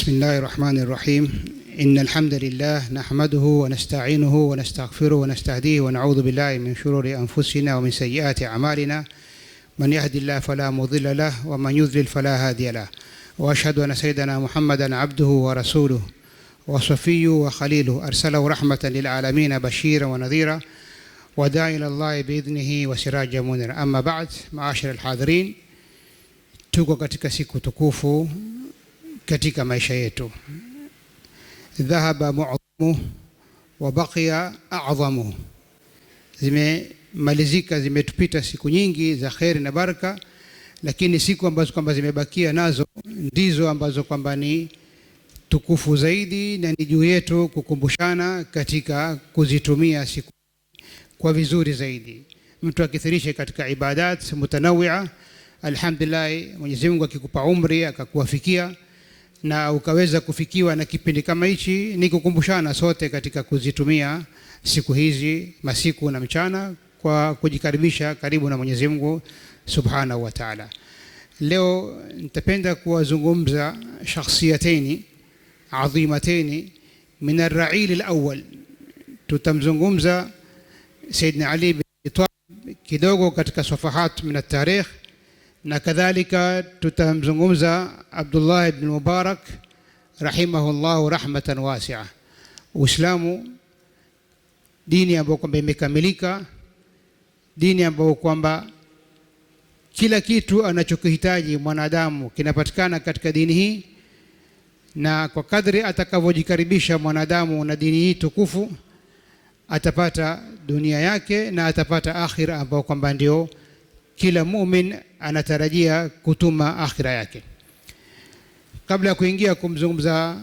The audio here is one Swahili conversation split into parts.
بسم الله الرحمن الرحيم. إن الحمد لله نحمده ونستعينه ونستغفره ونستهديه ونعوذ بالله من شرور أنفسنا ومن سيئات أعمالنا. من يهد الله فلا مضل له ومن يضلل فلا هادي له. وأشهد أن سيدنا محمدا عبده ورسوله وصفيه وخليله أرسله رحمة للعالمين بشيرا ونذيرا وداعيا إلى الله بإذنه وسراجا منيرا. أما بعد، معاشر الحاضرين, tuko katika siku tukufu katika maisha yetu. Dhahaba mu'adhamu wa baqiya a'zamu. Zimemalizika, zimetupita siku nyingi za khairi na baraka, lakini siku ambazo kwamba zimebakia nazo ndizo ambazo kwamba ni tukufu zaidi, na ni juu yetu kukumbushana katika kuzitumia siku kwa vizuri zaidi. Mtu akithirishe katika ibadat mutanawia, alhamdulillah, Mwenyezi Mungu akikupa umri akakuwafikia na ukaweza kufikiwa na kipindi kama hichi, ni kukumbushana sote katika kuzitumia siku hizi, masiku na mchana, kwa kujikaribisha karibu na Mwenyezi Mungu Subhanahu wa Ta'ala. Leo nitapenda kuwazungumza shakhsiyataini adhimataini min ar-ra'il al-awwal. Tutamzungumza Sayyidina Ali bin Abi Talib kidogo katika safahat min at-tarikh, na kadhalika tutamzungumza Abdullah ibn Mubarak rahimahullah rahmatan wasi'a. Uislamu, dini ambayo kwamba imekamilika, dini ambayo kwamba kila kitu anachokihitaji mwanadamu kinapatikana katika dini hii, na kwa kadri atakavyojikaribisha mwanadamu na dini hii tukufu atapata dunia yake na atapata akhira ambayo kwamba ndio kila muumini anatarajia kutuma akhira yake. Kabla ya kuingia kumzungumza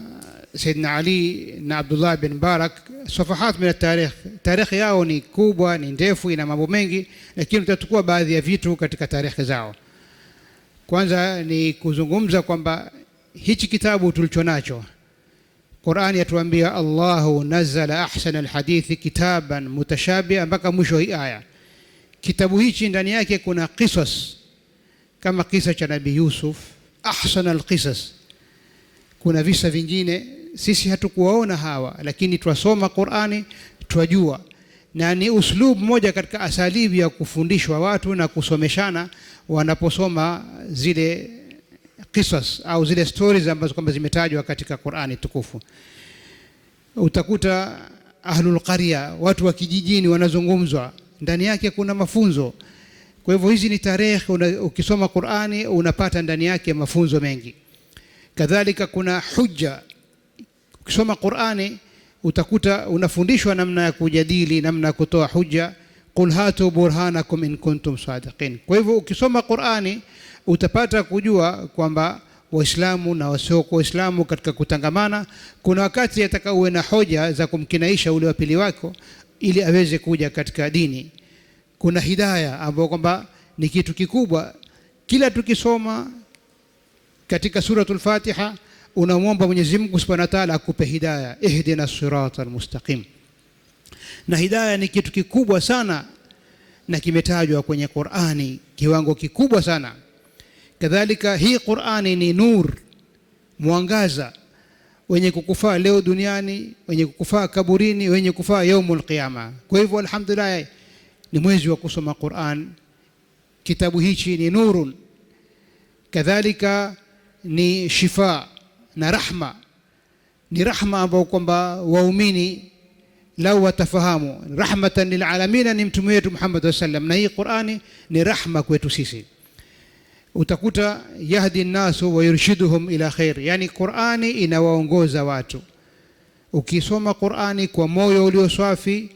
Sayyidina Ali na Abdullah bin Mubarak, safahat min at-tarikh, tarikhi yao ni kubwa, ni ndefu, ina mambo mengi, lakini tutachukua baadhi ya vitu katika tarikhi zao. Kwanza ni kuzungumza kwamba hichi kitabu tulichonacho, Qur'ani yatuambia Allahu nazzala ahsana al-hadithi kitaban mutashabiha, mpaka mwisho hii aya. Kitabu hichi ndani yake kuna qisas, kama kisa cha Nabii Yusuf, ahsana al-qisas. Kuna visa vingine sisi hatukuwaona hawa, lakini tuwasoma Qur'ani twajua, na ni uslub moja katika asalibi ya kufundishwa watu na kusomeshana wanaposoma zile qisas au zile stories ambazo kwamba zimetajwa katika Qur'ani tukufu. Utakuta ahlul qarya, watu wa kijijini wanazungumzwa, ndani yake kuna mafunzo. Kwa hivyo hizi ni tarehe, ukisoma Qur'ani unapata ndani yake mafunzo mengi. Kadhalika kuna hujja, ukisoma Qur'ani utakuta unafundishwa namna ya kujadili, namna ya kutoa hujja. Qul hatu burhanakum in kuntum sadiqin. Kwa hivyo ukisoma Qur'ani utapata kujua kwamba Waislamu na wasiokuwa Waislamu katika kutangamana, kuna wakati atakaowe na hoja za kumkinaisha ule wa pili wako ili aweze kuja katika dini. Kuna hidayah ambayo kwamba ni kitu kikubwa. Kila tukisoma katika suratul Fatiha unamwomba Mwenyezi Mungu Subhanahu wa Ta'ala akupe hidayah, ihdina siratal mustaqim. Na hidayah ni kitu kikubwa sana na kimetajwa kwenye Qur'ani kiwango kikubwa sana. Kadhalika hii Qur'ani ni nur, mwangaza wenye kukufaa leo duniani, wenye kukufaa kaburini, wenye kufaa yaumul qiyama. Kwa hivyo alhamdulillah, ni mwezi wa kusoma Qur'an. Kitabu hichi ni nurun, kadhalika ni shifa na rahma. Ni rahma ambayo kwamba waumini lau watafahamu, rahmatan lil alamin, ni mtume wetu Muhammad sallallahu alaihi wasallam, na hii Qur'ani ni rahma kwetu sisi. Utakuta yahdi an-nasu wa yurshiduhum ila khair, yani Qur'ani inawaongoza watu. Ukisoma Qur'ani kwa moyo ulio safi,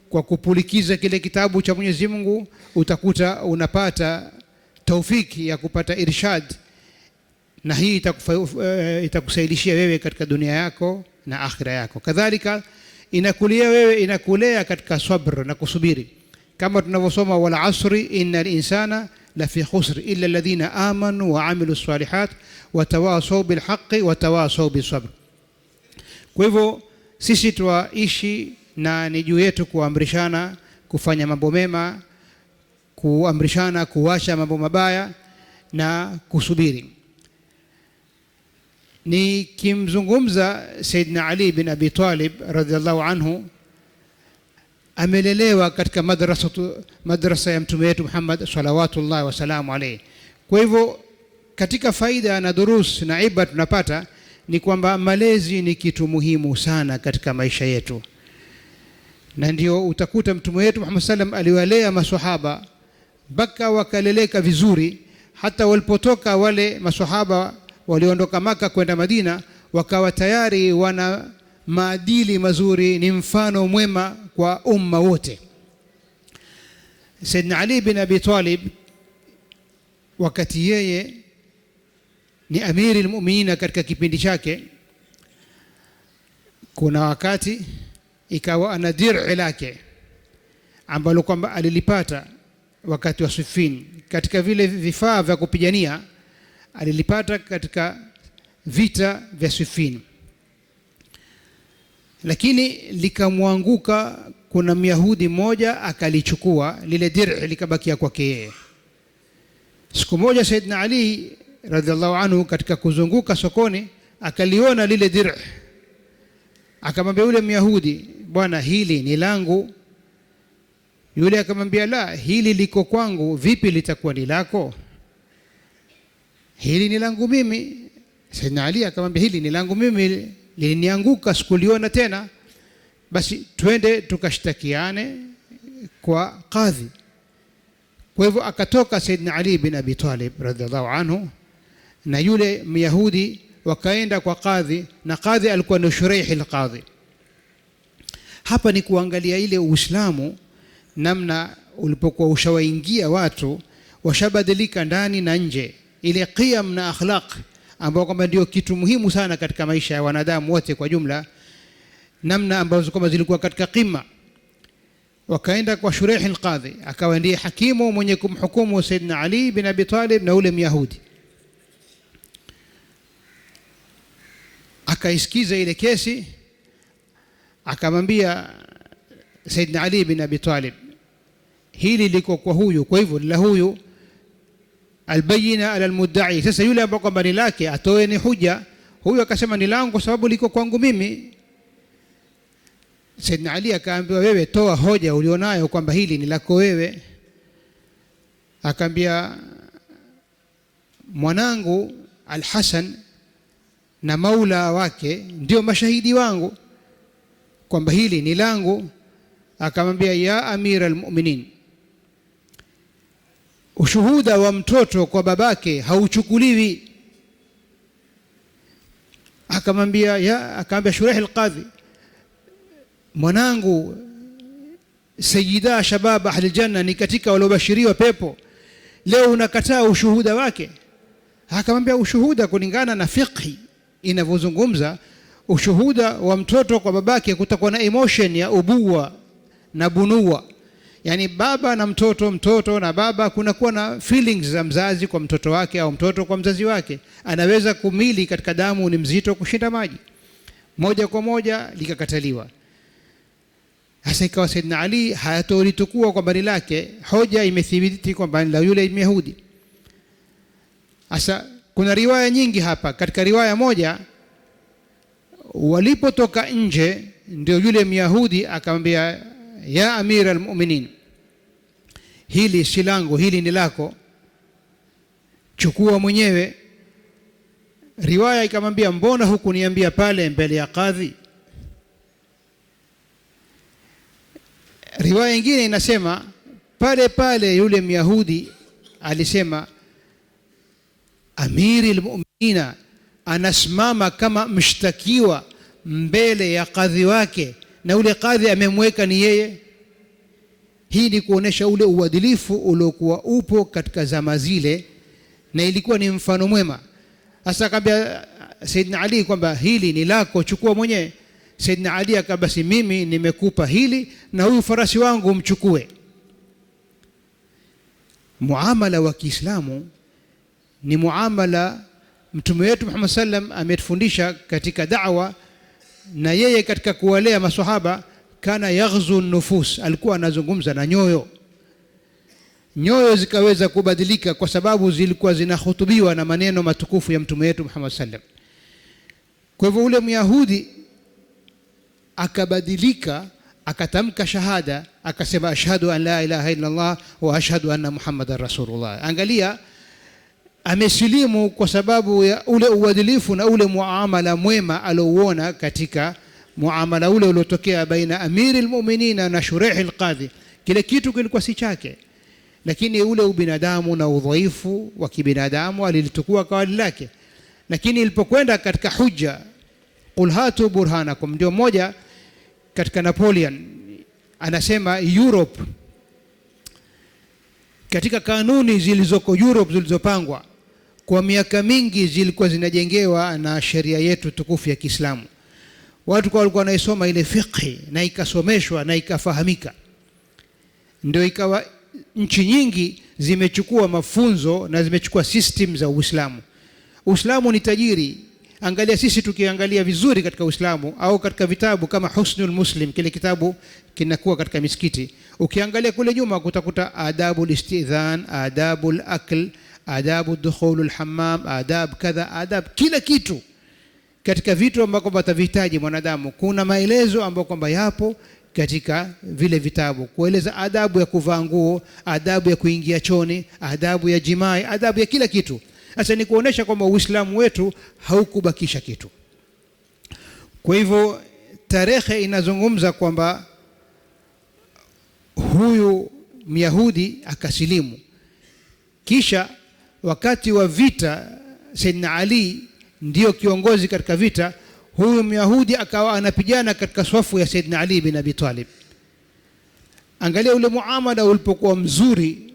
kwa kupulikiza kile kitabu cha Mwenyezi Mungu, utakuta unapata taufiki ya kupata irshad, na hii itakusaidishia wewe katika dunia yako na akhira yako. Kadhalika inakulia wewe, inakulea katika sabr na kusubiri, kama tunavyosoma wal asri innal insana la fi khusr illa alladhina amanu wa amilus salihat wa tawasaw bil haqqi wa tawasaw bis sabr. Kwa hivyo sisi tuishi, na ni juu yetu kuamrishana kufanya mambo mema, kuamrishana kuacha mambo mabaya na kusubiri. Nikimzungumza Sayyidina Ali bin Abi Talib radhiallahu anhu, amelelewa katika madrasa ya mtume wetu Muhammad salawatullahi wasalamu alayhi. Kwa hivyo katika faida na durus na ibra tunapata ni kwamba malezi ni kitu muhimu sana katika maisha yetu, na ndio utakuta mtume wetu Muhammad sallam aliwalea maswahaba mpaka wakaleleka vizuri. Hata walipotoka wale maswahaba waliondoka Maka kwenda Madina, wakawa tayari wana maadili mazuri, ni mfano mwema kwa umma wote. Sayyidina Ali bin Abi Talib, wakati yeye ni amiri al-mu'minin katika kipindi chake, kuna wakati ikawa ana dir'i lake ambalo kwamba alilipata wakati wa Siffin, katika vile vifaa vya kupigania alilipata katika vita vya Siffin, lakini likamwanguka. Kuna Myahudi mmoja akalichukua lile dir'i likabakia kwake yeye. Siku moja Sayyidina Ali radhiallahu anhu katika kuzunguka sokoni akaliona lile dir'i, akamwambia yule Myahudi, bwana, hili ni langu. Yule akamwambia, la, hili liko kwangu, vipi litakuwa ni lako? Hili ni langu mimi. Sayyidina Ali akamwambia, hili ni langu mimi, lilinianguka, sikuliona tena, basi twende tukashtakiane kwa kadhi. Kwa hivyo akatoka Sayyidina Ali bin Abi Talib radhiallahu anhu na yule Myahudi, wakaenda kwa kadhi, na kadhi alikuwa ni Shuraih al-Qadhi. Hapa ni kuangalia ile Uislamu namna ulipokuwa ushawaingia watu, washabadilika ndani na nje, ile qiyam na akhlaq ambao kwamba ndio kitu muhimu sana katika maisha ya wanadamu wote kwa jumla, namna ambazo kama zilikuwa katika qima. Wakaenda kwa Shuraih al-Qadhi, akawa ndiye hakimu mwenye kumhukumu Sayyidina Ali bin Abi Talib na ule Myahudi. Akaisikiza ile kesi, akamwambia Sayyidina Ali bin Abi Talib, hili liko kwa huyu, kwa hivyo la huyu, albayina ala almudda'i. Sasa yule ambaye kwamba ni lake atoe ni huja. Huyu akasema ni langu kwa sababu liko kwangu mimi. Sayyidina Ali akaambiwa, wewe toa hoja ulionayo kwamba hili ni lako wewe. Akaambia, mwanangu Al-Hasan na maula wake ndio mashahidi wangu kwamba hili ni langu. Akamwambia, ya amira al-mu'minin, ushuhuda wa mtoto kwa babake hauchukuliwi. Akamwambia Shuraih al-Qadhi, mwanangu sayyida shabab ahli janna ni katika waliobashiriwa pepo, leo unakataa ushuhuda wake? Akamwambia, ushuhuda kulingana na fiqhi inavyozungumza, ushuhuda wa mtoto kwa babake kutakuwa na emotion ya ubuwa na bunua, yani baba na mtoto, mtoto na baba, kunakuwa na feelings za mzazi kwa mtoto wake au mtoto kwa mzazi wake. Anaweza kumili katika damu ni mzito kushinda maji, moja kwa moja likakataliwa. Sasa ikawa Sayyidina Ali hayatolitukua kwamba ni lake, hoja imethibiti kwamba ni la yule Myahudi. Sasa kuna riwaya nyingi hapa. Katika riwaya moja, walipotoka nje, ndio yule Myahudi akamwambia, ya amira al-mu'minin, hili si langu, hili ni lako, chukua mwenyewe. Riwaya ikamwambia, mbona hukuniambia pale mbele ya kadhi? Riwaya nyingine inasema pale pale yule Myahudi alisema, amiri al-mu'minina anasimama kama mshtakiwa mbele ya kadhi wake, na ule kadhi amemweka ni yeye. Hii ni kuonesha ule uadilifu uliokuwa upo katika zama zile, na ilikuwa ni mfano mwema. Sasa akamwambia Sayyidina Ali kwamba hili ni lako, chukua mwenyewe. Sayyidina Ali akaba, basi mimi nimekupa hili na huyu farasi wangu mchukue. Muamala wa Kiislamu ni muamala mtume wetu Muhammad sallam ametufundisha katika da'wa, na yeye katika kuwalea maswahaba kana yaghzu nufus, alikuwa anazungumza na nyoyo. Nyoyo zikaweza kubadilika kwa sababu zilikuwa zinahutubiwa na maneno matukufu ya mtume wetu Muhammad sallam. Kwa hivyo ule Myahudi akabadilika, akatamka shahada, akasema ashhadu an la ilaha illa Allah wa ashhadu anna Muhammadar Rasulullah. Angalia, amesilimu kwa sababu ya ule uadilifu na ule muamala mwema alouona katika muamala ule uliotokea baina Amirul Mu'minin na Shuraih al-Qadhi. Kile kitu kilikuwa si chake, lakini ule ubinadamu na udhaifu wa kibinadamu alilitukua kwa lake. Lakini ilipokwenda katika hujja, qul hatu burhanakum, ndio moja katika Napoleon anasema Europe, katika kanuni zilizoko Europe zilizopangwa kwa miaka mingi zilikuwa zinajengewa na sheria yetu tukufu ya Kiislamu. Watu kwa walikuwa wanaisoma ile fiqh na ikasomeshwa na ikafahamika, ndio ikawa nchi nyingi zimechukua mafunzo na zimechukua system za Uislamu. Uislamu ni tajiri. Angalia sisi tukiangalia vizuri katika Uislamu au katika vitabu kama Husnul Muslim, kile kitabu kinakuwa katika misikiti, ukiangalia kule nyuma kutakuta adabul istidhan, adabul akl, adabu dukhulul hammam, adab kadha, adab kila kitu katika vitu ambavyo batavihitaji mwanadamu. Kuna maelezo ambayo kwamba yapo katika vile vitabu kueleza adabu ya kuvaa nguo, adabu ya kuingia choni, adabu ya jimai, adabu ya kila kitu. Sasa ni kuonesha kwamba Uislamu wetu haukubakisha kitu. Kwa hivyo tarehe inazungumza kwamba huyu Myahudi akasilimu, kisha wakati wa vita Sayyidina Ali ndio kiongozi katika vita, huyu Myahudi akawa anapigana katika swafu ya Sayyidina Ali bin Abi Talib. Angalia ule muamala ulipokuwa mzuri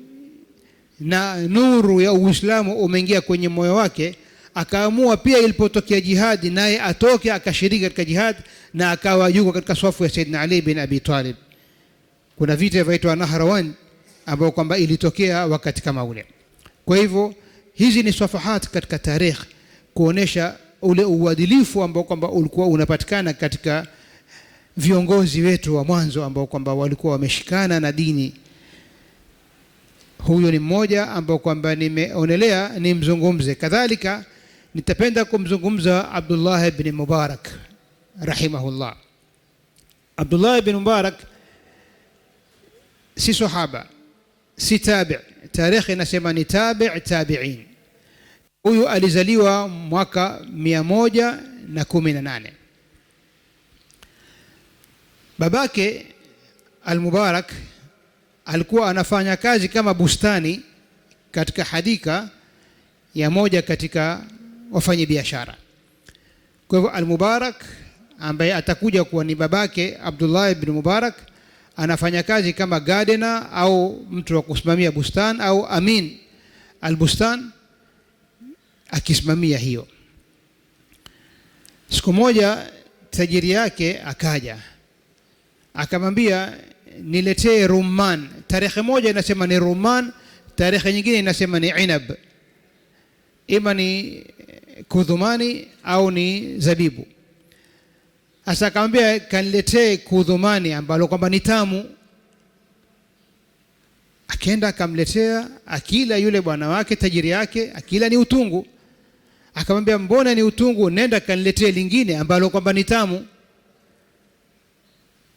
na nuru ya Uislamu umeingia kwenye moyo wake, akaamua pia ilipotokea jihadi naye atoke akashiriki katika jihad, na akawa yuko katika swafu ya Sayyidina Ali bin Abi Talib. Kuna vita vinaitwa Nahrawan ambao kwamba ilitokea wakati kama ule. Kwa hivyo hizi ni safahat katika tarehe kuonesha ule uadilifu ambao kwamba ulikuwa unapatikana katika viongozi wetu wa mwanzo ambao kwamba walikuwa wameshikana na dini. Huyo ni mmoja ambao kwamba nimeonelea nimzungumze. Kadhalika nitapenda kumzungumza Abdullah ibn Mubarak rahimahullah. Abdullah ibn Mubarak si sahaba, si tabi', tarehe inasema ni tabi' tabi'in. Huyu alizaliwa mwaka 118. Babake al-Mubarak alikuwa anafanya kazi kama bustani katika hadika ya moja katika wafanyabiashara. Kwa hivyo al-Mubarak ambaye atakuja kuwa ni babake Abdullah ibn Mubarak anafanya kazi kama gardener au mtu wa kusimamia bustani au amin al-bustan, akisimamia hiyo. Siku moja tajiri yake akaja akamwambia, niletee rumman. Tarehe moja inasema ni rumman, tarehe nyingine inasema ni inab, ima ni kudhumani au ni zabibu. Asa akamwambia kaniletee kudhumani ambalo kwamba ni tamu. Akaenda akamletea, akila yule bwana wake tajiri yake, akila ni utungu. Akamwambia mbona ni utungu, nenda kaniletee lingine ambalo kwamba ni tamu.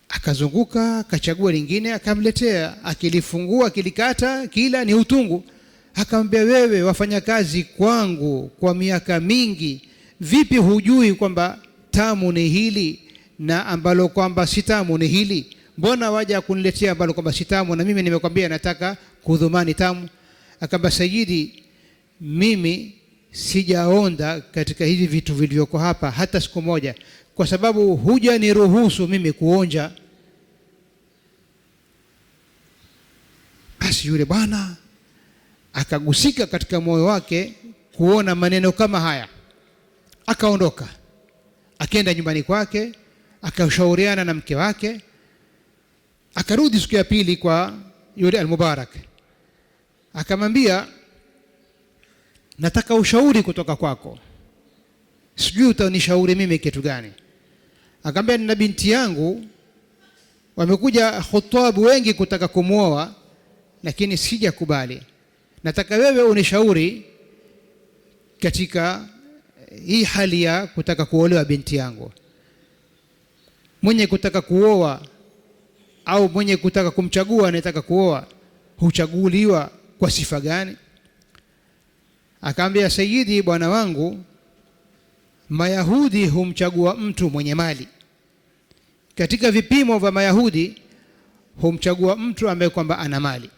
Akazunguka akachagua lingine akamletea, akilifungua akilikata kila ni utungu. Akamwambia wewe wafanya kazi kwangu kwa miaka mingi, vipi hujui kwamba tamu ni hili na ambalo kwamba si tamu ni hili? Mbona waja kuniletea ambalo kwamba si tamu na mimi nimekwambia nataka kudhumani tamu? Akamba Sayyidi, mimi sijaonda katika hivi vitu vilivyoko hapa hata siku moja, kwa sababu huja ni ruhusu mimi kuonja. Basi yule bwana akagusika katika moyo wake kuona maneno kama haya, akaondoka akaenda nyumbani kwake, akashauriana na mke wake. Akarudi siku ya pili kwa yule al-Mubarak, akamwambia nataka ushauri kutoka kwako, sijui utanishauri mimi kitu gani. Akamwambia nina binti yangu wamekuja khutabu wengi kutaka kumuoa, lakini sijakubali. Nataka wewe unishauri katika hii hali ya kutaka kuolewa binti yangu, mwenye kutaka kuoa au mwenye kutaka kumchagua anataka kuoa huchaguliwa kwa sifa gani? Akaambia, Sayyidi, bwana wangu, Mayahudi humchagua mtu mwenye mali. Katika vipimo vya Mayahudi humchagua mtu ambaye kwamba ana mali,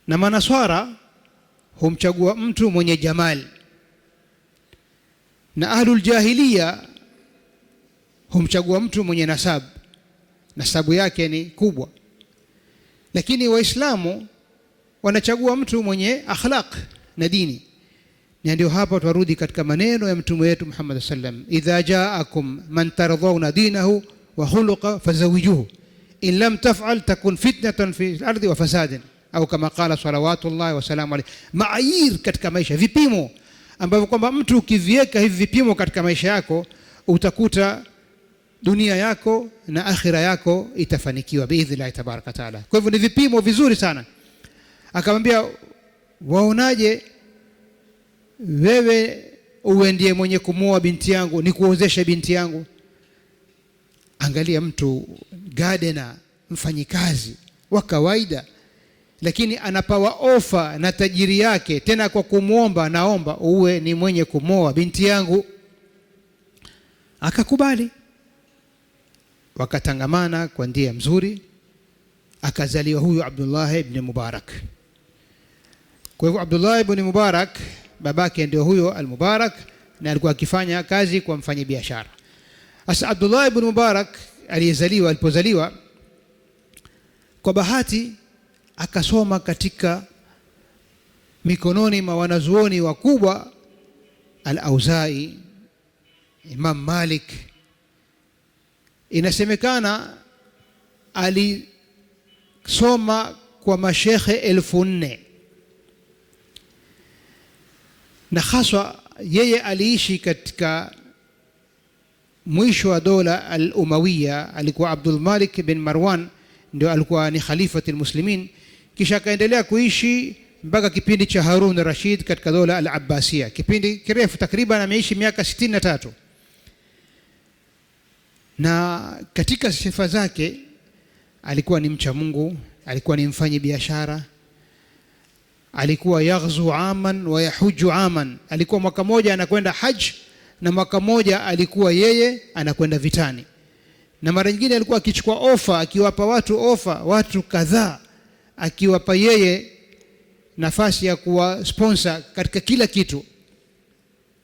na Manaswara humchagua mtu mwenye jamali, na Ahlul Jahiliya humchagua mtu mwenye nasabu yake ni kubwa. Lakini Waislamu wanachagua mtu mwenye akhlaq na dini. Na ndio hapa twarudi katika maneno ya mtume wetu Muhammad sallam, idha jaakum man tardawna dinahu wa khuluqa fazawijuhu in lam taf'al takun fitnatan fi al-ardi wa fasadin, au kama qala salawatullahi wa salamu alayhi. Maayir katika maisha, vipimo ambavyo kwamba mtu ukiviweka hivi vipimo katika maisha yako utakuta dunia yako na akhira yako itafanikiwa biidhnillah tabaraka taala. Kwa hivyo ni vipimo vizuri sana. Akamwambia, waonaje wewe uwe ndiye mwenye kumuoa binti yangu, ni kuozesha binti yangu? Angalia, mtu gardener, mfanyikazi wa kawaida, lakini anapawa ofa na tajiri yake, tena kwa kumuomba, naomba uwe ni mwenye kumuoa binti yangu. Akakubali, wakatangamana kwa njia mzuri, akazaliwa huyu Abdullah ibn Mubarak. Kwa hivyo Abdullah ibn Mubarak babake ndio huyo al-Mubarak, na alikuwa akifanya kazi kwa mfanyabiashara. Sasa Abdullah ibn Mubarak alipozaliwa, kwa bahati akasoma katika mikononi mwa wanazuoni wakubwa, Al-Auza'i, Imam Malik. Inasemekana alisoma kwa mashekhe 1400, na haswa yeye aliishi katika mwisho wa dola al-Umawiya. Alikuwa Abdul Malik bin Marwan ndio alikuwa ni khalifatul muslimin, kisha akaendelea kuishi mpaka kipindi cha Harun Rashid katika dola al-Abbasiya, kipindi kirefu, takriban ameishi miaka 63. Na katika sifa zake alikuwa ni mcha Mungu, alikuwa ni mfanyi biashara, alikuwa yaghzu aman wa yahuju aman. Alikuwa mwaka moja anakwenda haji na mwaka moja alikuwa yeye anakwenda vitani. Na mara nyingine alikuwa akichukua ofa, akiwapa watu kadhaa, akiwapa yeye nafasi ya kuwa sponsor katika kila kitu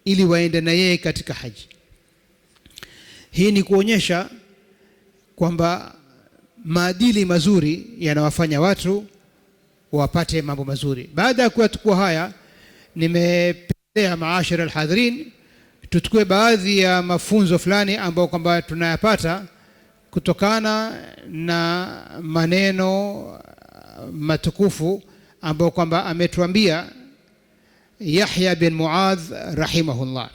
ili waende na yeye katika haji. Hii ni kuonyesha kwamba maadili mazuri yanawafanya watu wapate mambo mazuri. Baada ya kuyatukua haya, nimependea maashara alhadhirin tutukue baadhi ya mafunzo fulani ambayo kwamba tunayapata kutokana na maneno matukufu ambayo kwamba ametuambia Yahya bin Muadh rahimahullah.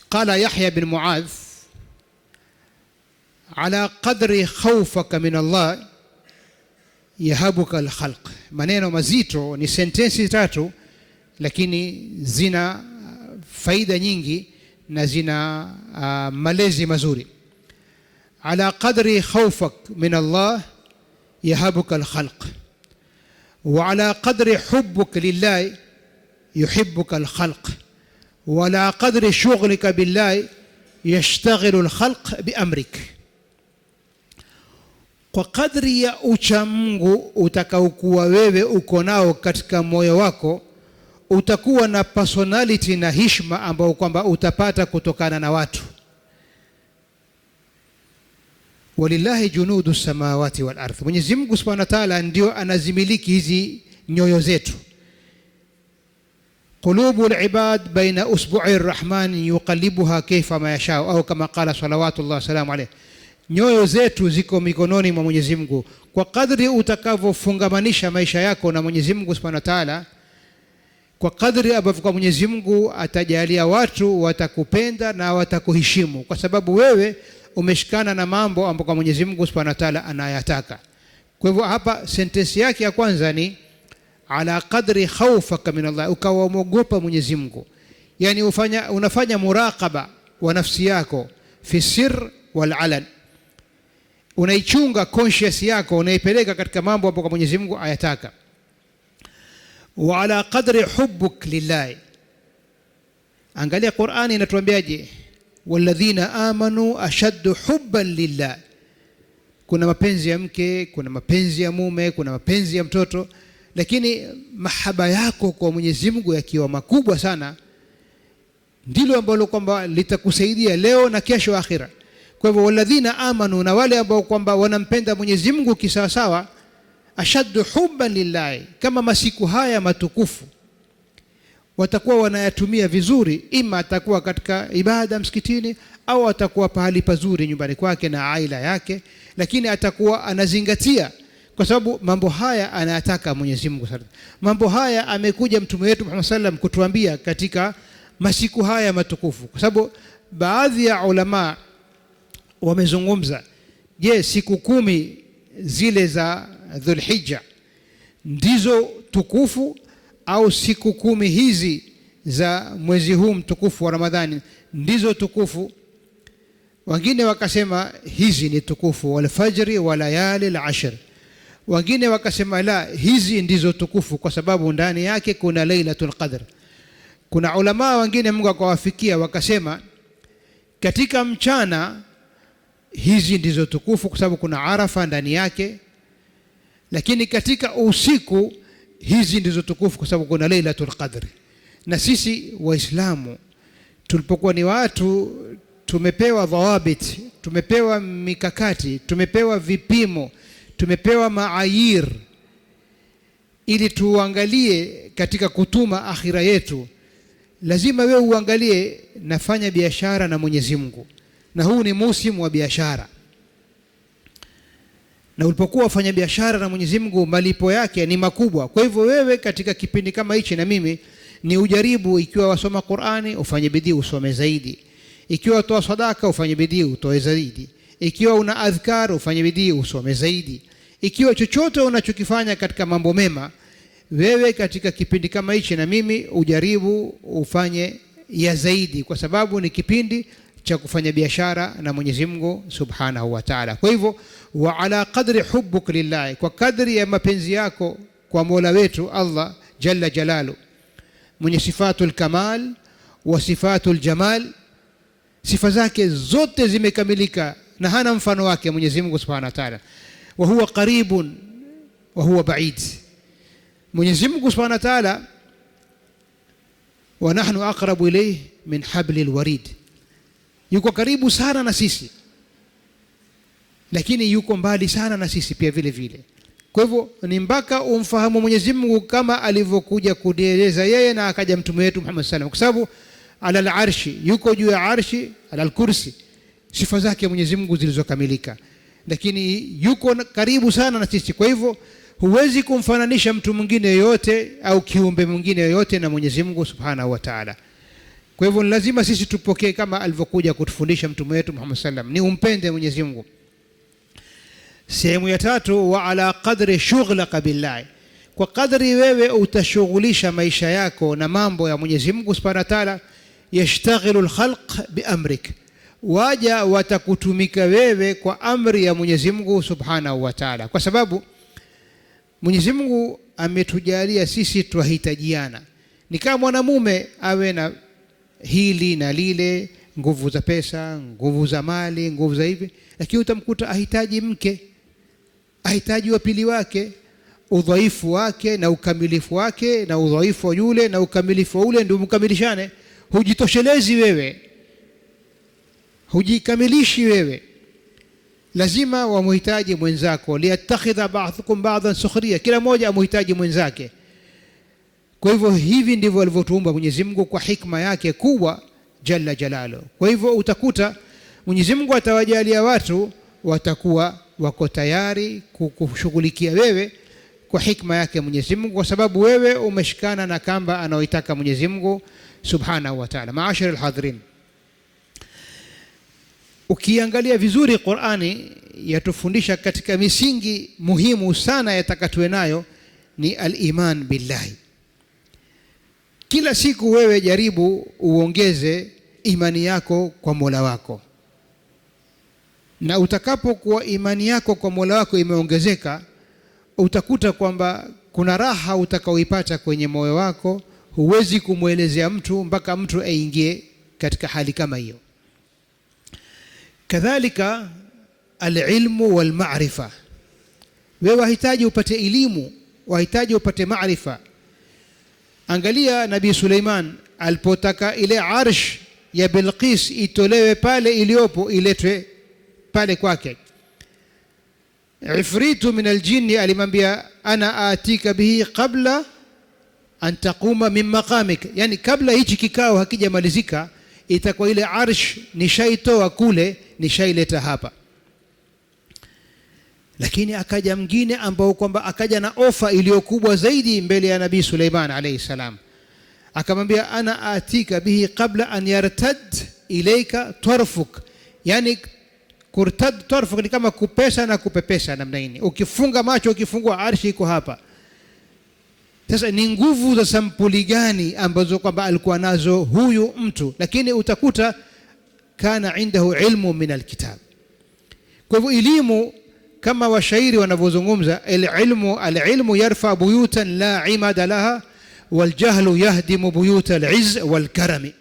Qala Yahya bin Muadh, ala qadri khawfaka min Allah yahabuka alkhalq. Maneno mazito, ni sentensi 3, lakini zina faida nyingi na zina malezi mazuri. Ala qadri khawfak min Allah yahabuka alkhalq, wa ala qadri hubbuka lillahi yuhibbuka alkhalq, wa ala qadri shughlika billahi yashtaghilu alkhalq biamrik. Kwa kadri ya ucha Mungu utakaokuwa wewe uko nao katika moyo wako, utakuwa na personality na heshima ambao kwamba utapata kutokana na watu. Walillahi junudu samawati wal ardh. Mwenyezi Mungu Subhanahu wa Ta'ala ndio anazimiliki hizi nyoyo zetu. Qulubul ibad baina usbu'i arrahman yuqallibuha kayfa ma yasha, au kama qala salawatullah salamu alayhi. Nyoyo zetu ziko mikononi mwa Mwenyezi Mungu. Kwa kadri utakavofungamanisha maisha yako na Mwenyezi Mungu Subhanahu wa Ta'ala, kwa kadri ambavyo kwa Mwenyezi Mungu atajalia watu watakupenda na watakuheshimu, kwa sababu wewe umeshikana na mambo ambayo kwa Mwenyezi Mungu Subhanahu wa Ta'ala anayataka. Kwa hivyo hapa sentensi yake ya kwanza ni ala qadri khawfaka min Allah, ukawa muogopa Mwenyezi Mungu. yani unafanya muraqaba wa nafsi yako fi sir wal alan, unaichunga conscious yako, unaipeleka katika mambo ambayo Mwenyezi Mungu ayataka. Wa ala qadri hubbuk lillahi, angalia Qur'ani inatuambiaje, walladhina amanu ashaddu hubban lillah. Kuna mapenzi ya mke, kuna mapenzi ya mume, kuna mapenzi ya mtoto, lakini mahaba yako kwa Mwenyezi Mungu yakiwa makubwa sana, ndilo ambalo kwamba litakusaidia leo na kesho akhira. Kwa hivyo walladhina amanu, na wale ambao kwamba wanampenda Mwenyezi Mungu kisawasawa, ashaddu hubban lillahi, kama masiku haya matukufu watakuwa wanayatumia vizuri, ima atakuwa katika ibada msikitini au atakuwa pahali pazuri nyumbani kwake na aila yake, lakini atakuwa anazingatia, kwa sababu mambo haya anayataka Mwenyezi Mungu sana. Mambo haya amekuja mtume wetu Muhammad sallam kutuambia katika masiku haya matukufu, kwa sababu baadhi ya ulama wamezungumza, je, siku 10 zile za Dhulhijja ndizo tukufu au siku 10 hizi za mwezi huu mtukufu wa Ramadhani ndizo tukufu? Wengine wakasema hizi ni tukufu, wal fajri wa layali al-ashr. Wengine wakasema la, hizi ndizo tukufu kwa sababu ndani yake kuna Lailatul Qadr. Kuna ulama wengine Mungu akawafikia wakasema katika mchana hizi ndizo tukufu kwa sababu kuna Arafa ndani yake, lakini katika usiku hizi ndizo tukufu kwa sababu kuna Lailatul Qadr. Na sisi Waislamu tulipokuwa ni watu tumepewa dhawabit, tumepewa mikakati, tumepewa vipimo, tumepewa maayir ili tuangalie katika kutuma akhira yetu. Lazima wewe uangalie, nafanya biashara na Mwenyezi Mungu, na huu ni musimu wa biashara, na ulipokuwa wafanya biashara na Mwenyezi Mungu malipo yake ni makubwa. Kwa hivyo wewe katika kipindi kama hichi na mimi ni ujaribu, ikiwa wasoma Qur'ani ufanye bidii usome zaidi, ikiwa utoa sadaka ufanye bidii utoe zaidi, ikiwa una adhkar ufanye bidii usome zaidi, ikiwa chochote unachokifanya katika mambo mema, wewe katika kipindi kama hichi na mimi ujaribu ufanye ya zaidi, kwa sababu ni kipindi cha kufanya biashara na Mwenyezi Mungu Subhanahu wa Ta'ala. Kwa hivyo wa ala qadri hubbuk lillah, kwa kadri ya mapenzi yako kwa Mola wetu Allah jalla jalalu, mwenye sifatul kamal wa sifatul jamal, sifa zake zote zimekamilika na hana mfano wake Mwenyezi Mungu Subhanahu wa Ta'ala. Wa huwa qaribun wa huwa ba'id, Mwenyezi Mungu Subhanahu wa Ta'ala, wa nahnu aqrabu ilayhi min hablil warid, yuko karibu sana na sisi lakini yuko mbali sana na sisi pia vile vile. Kwa hivyo ni mpaka umfahamu Mwenyezi Mungu kama alivyokuja kueleza yeye na akaja mtume wetu Muhammad sallallahu alaihi wasallam, kwa sababu ala al-arshi, yuko juu ya arshi, ala al-kursi, sifa zake Mwenyezi Mungu zilizokamilika, lakini yuko karibu sana na sisi. Kwa hivyo huwezi kumfananisha mtu mwingine yoyote au kiumbe mwingine yoyote na Mwenyezi Mungu Subhanahu wa Ta'ala. Kwa hivyo lazima sisi tupokee kama alivyokuja kutufundisha mtume wetu Muhammad sallallahu alaihi wasallam, ni umpende Mwenyezi Mungu. Sehemu ya 3, wa ala qadri shughlaka billahi, kwa kadri wewe utashughulisha maisha yako na mambo ya Mwenyezi Mungu Subhanahu wa Ta'ala, yashtaghilu al-khalq biamrik, waja watakutumika wewe kwa amri ya Mwenyezi Mungu Subhanahu wa Ta'ala, kwa sababu Mwenyezi Mungu ametujalia sisi tuhitajiana. Ni kama mwanamume awe na hili na lile, nguvu za pesa, nguvu za mali, nguvu za hivi, lakini utamkuta ahitaji mke, ahitaji wa pili wake, udhaifu wake na ukamilifu wake, na udhaifu wa yule na ukamilifu wa ule ndio mkamilishane. Hujitoshelezi wewe, hujikamilishi wewe, lazima wamhitaji mwenzako. Liyattakhidha ba'dhukum ba'dhan sukhriya, kila mmoja amhitaji mwenzake. Kwa hivyo hivi ndivyo alivyotuumba Mwenyezi Mungu kwa hikma yake kubwa jalla jalalu. Kwa hivyo utakuta Mwenyezi Mungu atawajalia watu watakuwa wako tayari kukushughulikia wewe kwa hikma yake Mwenyezi Mungu, kwa sababu wewe umeshikana na kamba anaoitaka Mwenyezi Mungu Subhanahu wa Ta'ala. Maashara alhadhirin, ukiangalia vizuri Qur'ani yatufundisha katika misingi muhimu sana yatakatwe nayo ni al-iman billahi. kila siku wewe jaribu uongeze imani yako kwa Mola wako, na utakapokuwa imani yako kwa Mola wako imeongezeka, utakuta kwamba kuna raha utakaoipata kwenye moyo wako, huwezi kumwelezea mtu mpaka mtu aingie katika hali kama hiyo. Kadhalika alilmu walmaarifa, wewe wahitaji upate elimu, wahitaji upate maarifa. Angalia Nabii Suleiman alipotaka ile arsh ya Bilqis itolewe pale iliyopo, iletwe pale kwake, ifritu min aljinni alimwambia ana atika bihi qabla an taquma min maqamik, yani kabla hichi kikao hakijamalizika itakuwa ile arsh nishaitoa kule, nishaileta hapa. Lakini akaja mwingine ambao kwamba akaja na ofa iliyokubwa zaidi mbele ya Nabii Suleiman alayhi salam, akamwambia ana atika bihi qabla an yartad ilayka tarfuk, yani kurtad tarfuk ni kama kupesa na kupepesa namna hii, ukifunga macho ukifungua arshi iko hapa. Sasa ni nguvu za sampuli gani ambazo kwamba alikuwa nazo huyu mtu, lakini utakuta kana indahu ilmu min alkitab. Kwa hivyo elimu kama washairi wanavyozungumza, alilmu yarfa buyutan la imada laha waljahlu yahdimu buyuta alizz walkarami.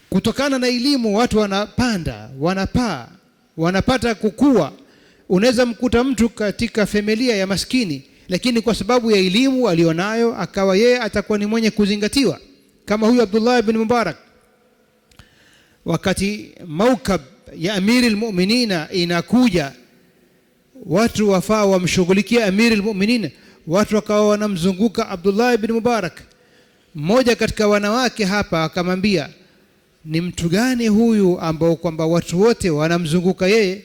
Kutokana na elimu watu wanapanda, wanapaa, wanapata kukua. Unaweza mkuta mtu katika familia ya maskini, lakini kwa sababu ya elimu alionayo akawa yeye atakuwa ni mwenye kuzingatiwa, kama huyu Abdullah ibn Mubarak. Wakati maukab ya Amiri al-Mu'minina inakuja, watu wafaa wamshughulikia Amiri al-Mu'minina, watu wakawa wanamzunguka Abdullah ibn Mubarak. Mmoja katika wanawake hapa akamwambia, ni mtu gani huyu ambao kwamba watu wote wanamzunguka yeye?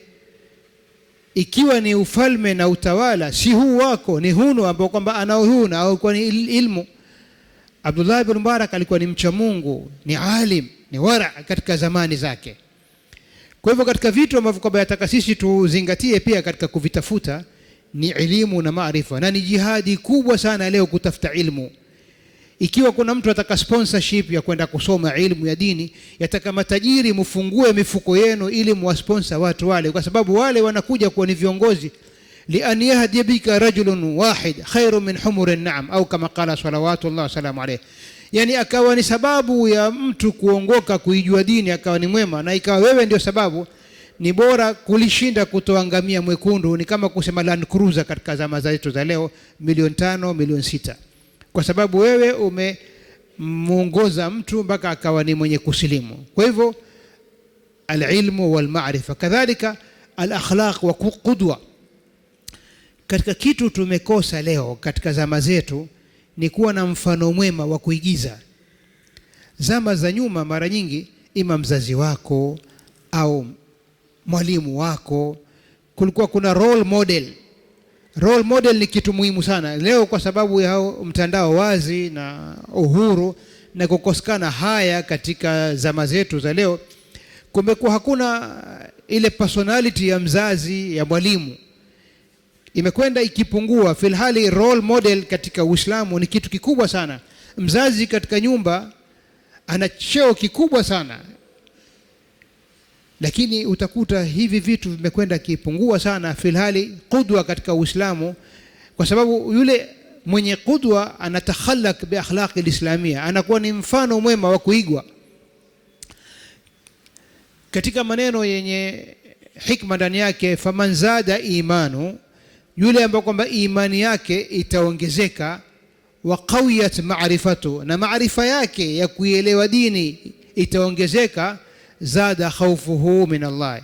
Ikiwa ni ufalme na utawala si huu wako, ni hunu ambao kwamba anao huna, au kwa ni ilmu. Abdullah ibn Mubarak alikuwa ni mcha Mungu, ni alim, ni wara katika zamani zake. Kwa hivyo katika vitu ambavyo kwamba yataka sisi tuzingatie pia katika kuvitafuta ni elimu na maarifa, na ni jihadi kubwa sana leo kutafuta ilmu. Ikiwa kuna mtu ataka sponsorship ya kwenda kusoma ilmu ya dini, yataka matajiri mfungue mifuko yenu ili muwasponsor watu wale, kwa sababu wale wanakuja kuwa ni viongozi. li an yahdi bika rajulun wahid khairu min humurin na'am, au kama qala salawatullah salamu alayhi. Yani akawa ni sababu ya mtu kuongoka kuijua dini, akawa ni mwema, na ikawa wewe ndio sababu, ni bora kulishinda kutoangamia mwekundu. Ni kama kusema Land Cruiser katika zama zetu za leo, 5 milioni 6, kwa sababu wewe umemuongoza mtu mpaka akawa ni mwenye kusilimu. Kwa hivyo alilmu wal maarifa, kadhalika alakhlaq wa qudwa. Katika kitu tumekosa leo katika zama zetu ni kuwa na mfano mwema wa kuigiza. Zama za nyuma mara nyingi ima mzazi wako au mwalimu wako kulikuwa kuna role model. Role model ni kitu muhimu sana. Leo kwa sababu ya mtandao wazi na uhuru na kukosekana haya katika zama zetu za leo, kumekuwa hakuna ile personality ya mzazi, ya mwalimu, imekwenda ikipungua. Filhali role model katika Uislamu ni kitu kikubwa sana. Mzazi katika nyumba ana cheo kikubwa sana, lakini utakuta hivi vitu vimekwenda kipungua sana. Filhali qudwa katika Uislamu, kwa sababu yule mwenye qudwa anatakhalak bi akhlaqi alislamia, anakuwa ni mfano mwema wa kuigwa. Katika maneno yenye hikma ndani yake, faman zada imanu, yule ambaye kwamba imani yake itaongezeka, wa qawiyat ma'rifatu, na maarifa yake ya kuielewa dini itaongezeka, zada khawfuhu min Allah,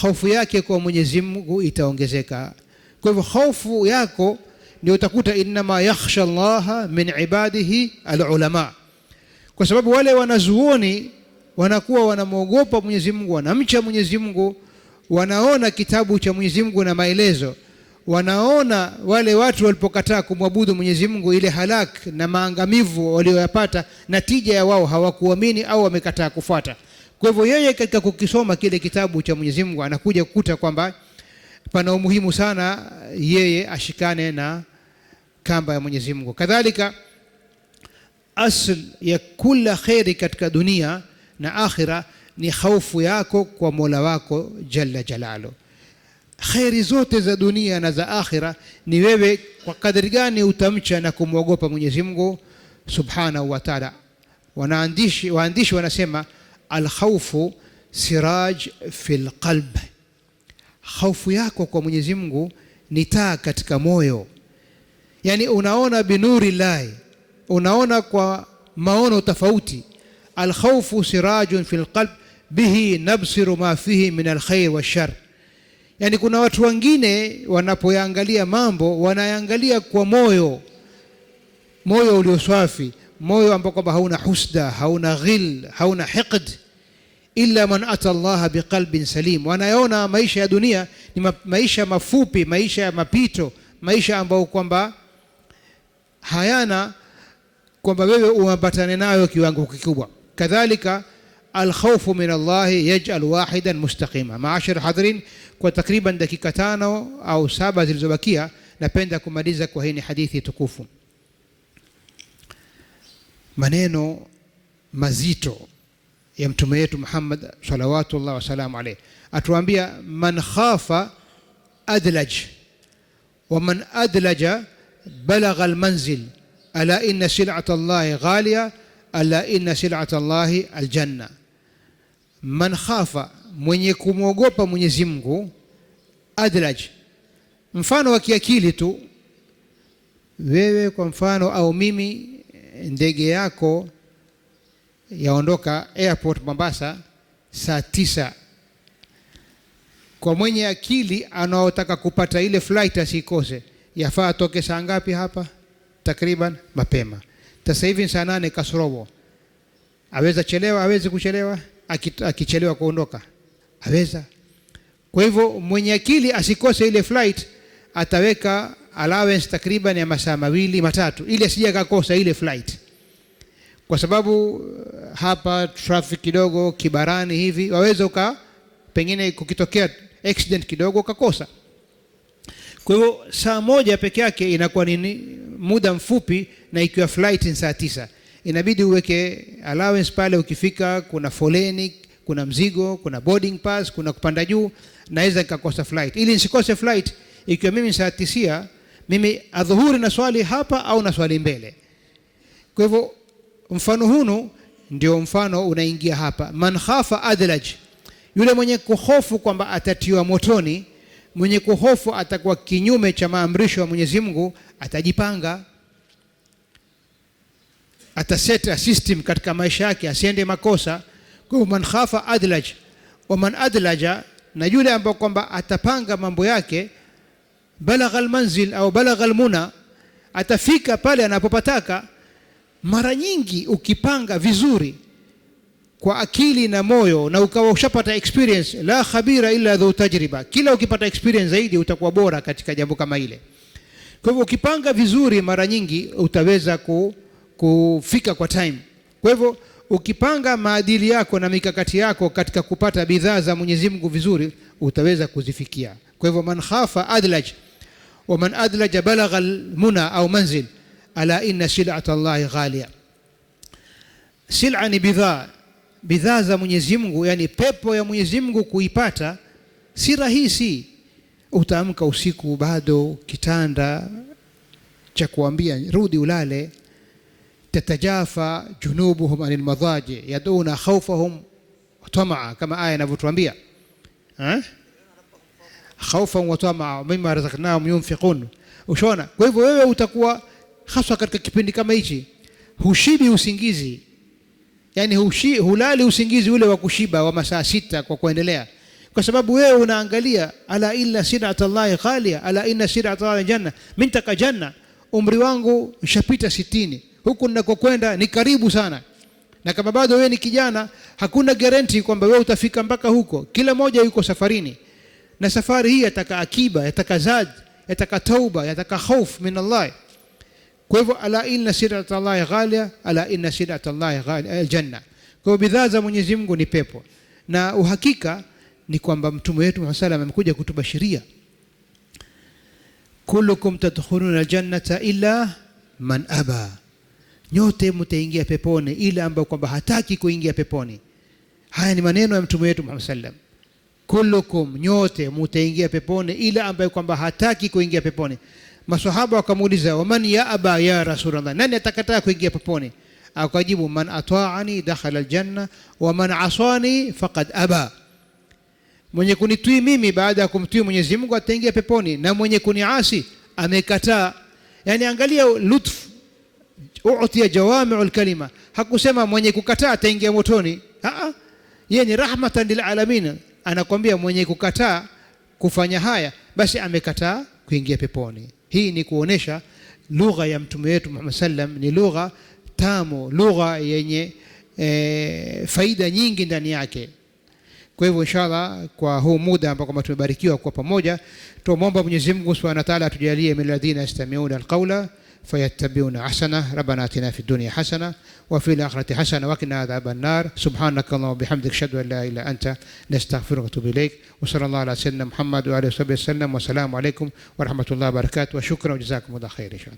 hofu yake kwa Mwenyezi Mungu itaongezeka. Kwa hivyo hofu yako ndio utakuta inma yakhsha Allah min ibadihi alulama, kwa sababu wale wanazuoni wanakuwa wanamwogopa Mwenyezi Mungu, wanamcha Mwenyezi Mungu, wanaona kitabu cha Mwenyezi Mungu na maelezo, wanaona wale watu walipokataa kumwabudu Mwenyezi Mungu, ile halak na maangamivu walioyapata, natija ya wao hawakuamini au wamekataa kufuata. Kwa hivyo yeye katika kukisoma kile kitabu cha Mwenyezi Mungu anakuja kukuta kwamba pana umuhimu sana yeye ashikane na kamba ya Mwenyezi Mungu. Kadhalika asl ya kila khairi katika dunia na akhira ni hofu yako kwa Mola wako jalla jalalu. Khairi zote za dunia na za akhira ni wewe kwa kadri gani utamcha na kumwogopa Mwenyezi Mungu subhanahu wa ta'ala. Waandishi wanasema al-khawfu siraj fil qalb, hofu yako kwa Mwenyezi Mungu ni taa katika moyo. Yani unaona binuri llahi, unaona kwa maono tofauti. Al-khawfu sirajun fil qalb bihi nabsiru ma fihi min al-khair wa shar. Yani kuna watu wengine wanapoyaangalia mambo wanayangalia kwa moyo uliosafi, moyo ambao kwamba hauna husda, hauna ghil, hauna hiqd. Illa man ata Allah biqalbin salim. Wanaona maisha ya dunia ni maisha mafupi, maisha ya mapito, maisha ambayo kwamba hayana kwamba wewe uambatane nayo kiwango kikubwa. Kadhalika alkhawfu min Allah yaj'al wahidan mustaqima. Maashara hadirin, kwa takriban dakika 5 au 7 zilizobakia napenda kumaliza kwa hii hadithi tukufu. Maneno mazito ya mtume wetu Muhammad salawatullah wa salamu alayhi, atuambia man khafa adlaj wa man adlaja balagha almanzil ala inna sil'ata Allah ghaliya ala inna sil'ata Allah aljanna. Man khafa, mwenye kumwogopa Mwenyezi Mungu. Adlaj, mfano wa kiakili tu. Wewe kwa mfano au mimi, ndege yako yaondoka airport Mombasa saa 9. Kwa mwenye akili anaotaka kupata ile flight asikose, yafaa toke saa ngapi hapa? Takriban mapema. Sasa hivi saa 8 kasorobo. Aweza chelewa, hawezi kuchelewa? Akichelewa kuondoka aweza. Kwa hivyo mwenye akili asikose ile flight, ataweka allowance takriban ya masaa 2-3 ili asije akakosa ile flight. Kwa sababu hapa traffic kidogo kibarani hivi, waweza pengine kukitokea accident kidogo ukakosa. Kwa hivyo saa 1 peke yake inakuwa ni muda mfupi, na ikiwa flight ni saa 9 inabidi uweke allowance pale. Ukifika kuna foleni, kuna mzigo, kuna boarding pass, kuna kupanda juu, naweza nikakosa flight. Ili nisikose flight, ikiwa mimi saa 9 mimi adhuhuri na swali hapa au na swali mbele. Kwa hivyo mfano hunu ndio mfano unaingia hapa. Man khafa adlaj, yule mwenye kuhofu kwamba atatiwa motoni, mwenye kuhofu atakuwa kinyume cha maamrisho ya Mwenyezi Mungu, atajipanga, ataseta system katika maisha yake asiende makosa. Kwa hivyo man khafa adlaj wa man adlaja, na yule ambao kwamba atapanga mambo yake, balagha almanzil au balagha almuna, atafika pale anapopataka. Mara nyingi ukipanga vizuri kwa akili na moyo, na ukawa ushapata experience, la khabira illa dhu tajriba, kila ukipata experience zaidi utakuwa bora katika jambo kama ile. Kwa hivyo ukipanga vizuri, mara nyingi utaweza kufika kwa time. Kwa hivyo ukipanga maadili yako na mikakati yako katika kupata bidhaa za Mwenyezi Mungu vizuri, utaweza kuzifikia. Kwa hivyo man khafa adlaj wa man adlaja balagha almuna au manzil ala inna sil'ata Allah ghaliya. Sil'a ni bidhaa za Mwenyezi Mungu, yani pepo ya Mwenyezi Mungu kuipata si rahisi. Utaamka usiku bado kitanda cha kuambia rudi ulale. Tatajafa junubuhum anil madaji yaduna khawfahum wa tamaa, kama aya inavyotuambia, khawfan wa tamaa mimma razaqnahum yunfiqun. Ushona. Kwa hivyo wewe utakuwa hasa katika kipindi kama hichi hushibi usingizi, yani hulali usingizi ule wa kushiba wa masaa 6 kwa kuendelea, kwa sababu wewe unaangalia ala illa sil'ata Allah ghaliya ala inna sil'ata Allah janna, mintaka janna. Umri wangu ushapita 60, huku ninakokwenda ni karibu sana, na kama bado wewe ni kijana hakuna guarantee kwamba wewe utafika mpaka huko. Kila mmoja yuko safarini, na safari hii yataka akiba, yataka zad, yataka tauba, yataka hofu min Allah. Kwa hivyo ala inna sil'ata Allah ghaliya ala inna sil'ata Allah ghaliya aljanna. Kwa hivyo bidhaa za Mwenyezi Mungu ni pepo, na uhakika ni kwamba mtume wetu Muhammad sallallahu alaihi wasallam amekuja kutubashiria kullukum tadkhuluna aljannata illa man aba, nyote mtaingia peponi ila ambaye kwamba hataki kuingia peponi. Haya ni maneno ya mtume wetu Muhammad sallam. Kullukum, nyote mtaingia peponi ila ambaye kwamba hataki kuingia peponi. Maswahaba wakamuuliza, waman ya aba ya Rasulullah, nani atakataa kuingia peponi? Akajibu, man ata'ani dakhala aljanna wa man asani faqad aba, mwenye kunitii mimi baada ya kumtii Mwenyezi Mungu ataingia peponi, na mwenye kuniasi amekataa. Yani angalia lutf, u'tiya jawami'ul kalima. Hakusema mwenye kukataa ataingia motoni, yeye ni rahmatan lil alamin. Anakwambia mwenye kukataa kufanya haya basi amekataa kuingia peponi. Hii ni kuonesha lugha ya mtume wetu Muhammad sallam ni lugha tamu, lugha yenye faida nyingi ndani yake. Kwa hivyo inshallah, kwa huu muda ambao kama tumebarikiwa kwa pamoja, tuomba Mwenyezi Mungu Subhanahu wa Ta'ala atujalie min alladhina yastami'una alqawla fayattabi'una ahsana. Rabbana atina fid dunya hasana wa fil akhirati hasana wa qina adhaban nar. Subhanakallahumma wa bihamdika ashhadu an la ilaha illa anta nastaghfiruka wa atubu ilaik. Wa sallallahu ala sayyidina Muhammad wa alihi wa sahbihi wasallam. Wa assalamu alaykum wa rahmatullahi wa barakatuh. Wa shukran wa jazakumullahu khairan.